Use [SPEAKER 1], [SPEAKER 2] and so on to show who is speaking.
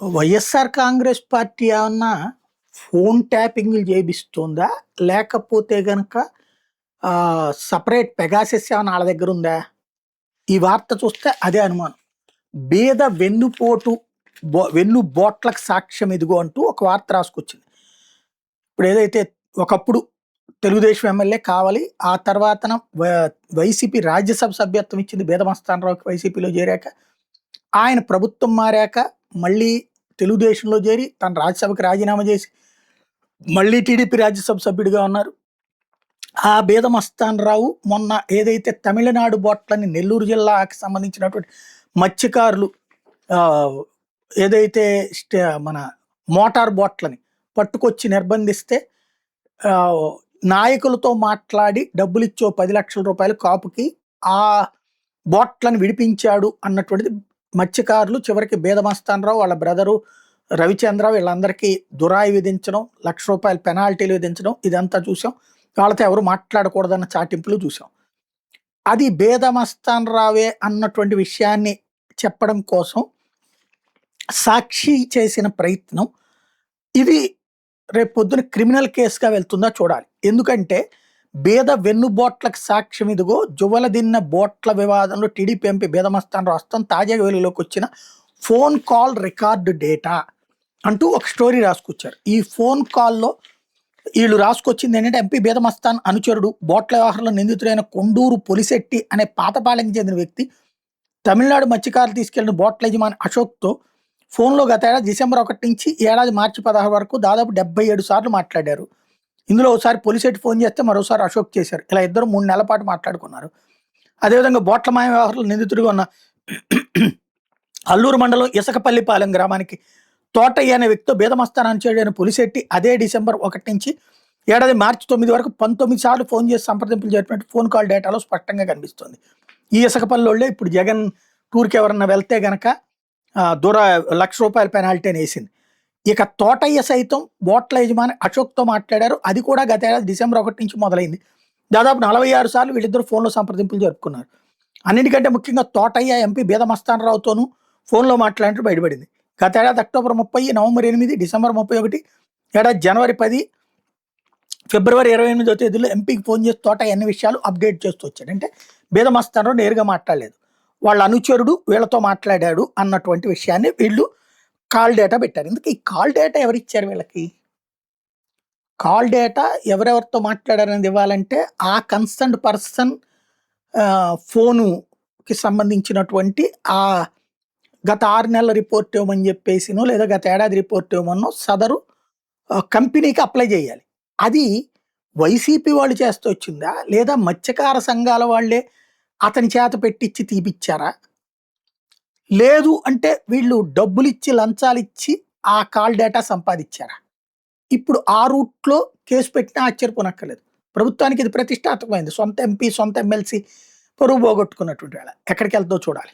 [SPEAKER 1] YSR Congress party ఏమన్నా phone ట్యాపింగ్‌లు చేపిస్తుందా? లేకపోతే గనక సెపరేట్ పెగాసస్ ఏమన్నా ఆళ్ళ దగ్గరుందా? ఈ వార్త చూస్తే అదే అనుమానం. బీద వెన్నుపోటు వెన్నుబోట్లకు సాక్ష్యం ఇదిగో అంటూ ఒక వార్త రాసుకొచ్చింది. ఇప్పుడేదైతే ఒకప్పుడు తెలుగుదేశం ఎమ్మెల్యే కావలి, ఆ తర్వాతన వైసీపీ రాజ్యసభ సభ్యత్వం ఇచ్చింది బీదమస్తానరావుకి వైసీపీలో చేరాక. ఆయన ప్రభుత్వం మారాక మళ్ళీ తెలుగుదేశంలో చేరి తన రాజ్యసభకి రాజీనామా చేసి మళ్ళీ టీడీపీ రాజ్యసభ సభ్యుడిగా ఉన్నారు. ఆ బీదమస్తానరావు మొన్న ఏదైతే తమిళనాడు బోట్లని నెల్లూరు జిల్లాకి సంబంధించినటువంటి మత్స్యకారులు ఏదైతే మన మోటార్ బోట్లని పట్టుకొచ్చి నిర్బంధిస్తే నాయకులతో మాట్లాడి డబ్బులిచ్చి ఓ 10 లక్షల రూపాయలు కాపుకి ఆ బోట్లను విడిపించాడు అన్నటువంటిది మత్స్యకారులు చివరికి బీదమస్తానరావు వాళ్ళ బ్రదరు రవిచంద్ర వీళ్ళందరికీ దురాయి విధించడం, ₹1,00,000 పెనాల్టీలు విధించడం ఇదంతా చూసాం. వాళ్ళతో ఎవరు మాట్లాడకూడదన్న చాటింపులు చూసాం. అది బీదమస్తానరావే అన్నటువంటి విషయాన్ని చెప్పడం కోసం సాక్షి చేసిన ప్రయత్నం ఇది రేపు పొద్దున క్రిమినల్ కేసుగా వెళ్తుందా చూడాలి. ఎందుకంటే బీద వెన్నుబోట్లకు సాక్ష్యం ఇదిగో జువలదిన్న బోట్ల వివాదంలో టీడీపీ ఎంపీ బీదమస్తానరావు హస్తం తాజాగా వెలుగులోకి వచ్చిన ఫోన్ కాల్ రికార్డు డేటా అంటూ ఒక స్టోరీ రాసుకొచ్చారు. ఈ ఫోన్ కాల్లో వీళ్ళు రాసుకొచ్చింది ఏంటంటే ఎంపీ బీదమస్తాన్ అనుచరుడు బోట్ల వ్యవహారంలో నిందితుడైన కొండూరు పొలిశెట్టి అనే పాతపాలెంకి చెందిన వ్యక్తి తమిళనాడు మత్స్యకారులు తీసుకెళ్లిన బోట్ల యజమాని అశోక్తో ఫోన్లో గత ఏడాది డిసెంబర్ 1 నుంచి ఏడాది మార్చి 16 వరకు దాదాపు 77 సార్లు మాట్లాడారు. ఇందులో ఒకసారి పొలిశెట్టి ఫోన్ చేస్తే మరోసారి అశోక్ చేశారు. ఇలా ఇద్దరు 3 నెలల పాటు మాట్లాడుకున్నారు. అదేవిధంగా బోట్ల మాయ వ్యవహారంలో నిందితుడిగా ఉన్న అల్లూరు మండలం ఇసకపల్లిపాలెం గ్రామానికి తోటయ్య అనే వ్యక్తితో బీదమస్తాన్ అనుచరుడైన పొలిశెట్టి అదే డిసెంబర్ 1 నుంచి ఏడాది మార్చి 9 వరకు 19 సార్లు ఫోన్ చేసి సంప్రదింపులు జరిపినట్టు ఫోన్ కాల్ డేటాలో స్పష్టంగా కనిపిస్తుంది. ఈ ఇసకపల్లిలోళ్ళే ఇప్పుడు జగన్ టూర్కి ఎవరన్నా వెళ్తే గనక ₹1,00,000 పెనాల్టీ అని వేసింది. ఇక తోటయ్య సైతం బోట్ల యజమాని అశోక్తో మాట్లాడారు. అది కూడా గత ఏడాది డిసెంబర్ 1 నుంచి మొదలైంది. దాదాపు 46 సార్లు వీళ్ళిద్దరు ఫోన్లో సంప్రదింపులు జరుపుకున్నారు. అన్నిటికంటే ముఖ్యంగా తోటయ్య ఎంపీ బీదమస్తానరావుతోనూ ఫోన్లో మాట్లాడినట్టు బయటపడింది. గత ఏడాది అక్టోబర్ 30, నవంబర్ 8, డిసెంబర్ 31, ఏడాది జనవరి 10, ఫిబ్రవరి 28వ తేదీలో ఎంపీకి ఫోన్ చేసి తోటయ్య అన్ని విషయాలు అప్డేట్ చేస్తూ వచ్చాడు. అంటే బీదమస్తానరావు నేరుగా మాట్లాడలేదు, వాళ్ళ అనుచరుడు వీళ్ళతో మాట్లాడాడు అన్నటువంటి విషయాన్ని వీళ్ళు కాల్ డేటా పెట్టారు. ఎందుకు ఈ కాల్ డేటా ఎవరిచ్చారు వీళ్ళకి? కాల్ డేటా ఎవరెవరితో మాట్లాడారనేది ఇవ్వాలంటే ఆ కన్సర్న్డ్ పర్సన్ ఫోనుకి సంబంధించినటువంటి ఆ గత 6 నెలల రిపోర్ట్ ఇవ్వమని చెప్పేసినో లేదా గత ఏడాది రిపోర్ట్ ఇవ్వమనో సదరు కంపెనీకి అప్లై చేయాలి. అది వైసీపీ వాళ్ళు చేస్తూ వచ్చిందా లేదా మత్స్యకార సంఘాల వాళ్ళే అతని చేత పెట్టించి తీపిచ్చారా? లేదు అంటే వీళ్ళు డబ్బులిచ్చి లంచాలిచ్చి ఆ కాల్ డేటా సంపాదించారా? ఇప్పుడు ఆ రూట్లో కేసు పెట్టినా ఆశ్చర్యపోనక్కర్లేదు. ప్రభుత్వానికి ఇది ప్రతిష్టాత్మకమైంది. సొంత ఎంపీ, సొంత ఎమ్మెల్సీ పరువు పోగొట్టుకున్నటువంటి వేళ ఎక్కడికి వెళ్తుందో చూడాలి.